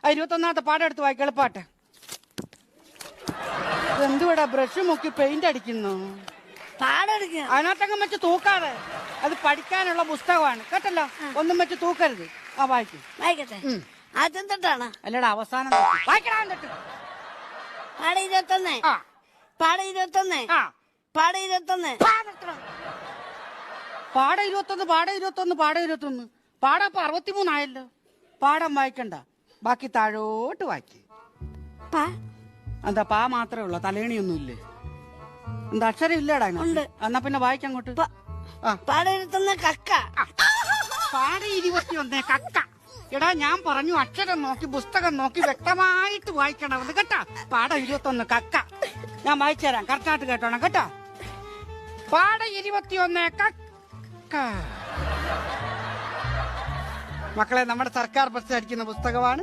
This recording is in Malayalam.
21ാമത്തെ പാഠം എടുത്ത് വായിക്ക്, എളുപ്പാട്ടെ. എന്തുവാടാ ബ്രഷ് മുക്കി പെയിന്റ് അടിക്കുന്നു? അതിനകത്തങ്ങ് വെച്ച് തൂക്കാതെ, അത് പഠിക്കാനുള്ള പുസ്തകമാണ് കേട്ടല്ലോ. ഒന്നും വെച്ച് തൂക്കരുത്. ആ വായിക്കും. വായിക്കട്ടെ. ആദ്യം തൊട്ടാണ് അല്ലടാ അവസാനം വായിക്കടാ. എന്നിട്ട് പാട 21 പാട 21 പാട 21 പാട 21 പാട 21 പാട 21 പാടം ഇപ്പൊ 63 ആയല്ലോ. പാടം വായിക്കണ്ട, ബാക്കി താഴോട്ട് വായിക്ക്. എന്താ പാ മാത്രമേ ഉള്ളൂ, തലേണിയൊന്നും ഇല്ലേ? എന്താ അക്ഷരം ഇല്ലടാ? എന്നാ പിന്നെ വായിക്കങ്ങോട്ട്. പാട 21 കക്ക. പാട 21 കക്ക. എടാ ഞാൻ പറഞ്ഞു അക്ഷരം നോക്കി പുസ്തകം നോക്കി വ്യക്തമായിട്ട് വായിക്കണം കേട്ടാ. പാട 21 കക്ക. ഞാൻ വായിച്ചു തരാം, കറക്റ്റായിട്ട് കേട്ടോണം കേട്ടാ. പാട 21 കക്ക. മക്കളെ, നമ്മുടെ സർക്കാർ ബസ് അടിക്കുന്ന പുസ്തകമാണ്.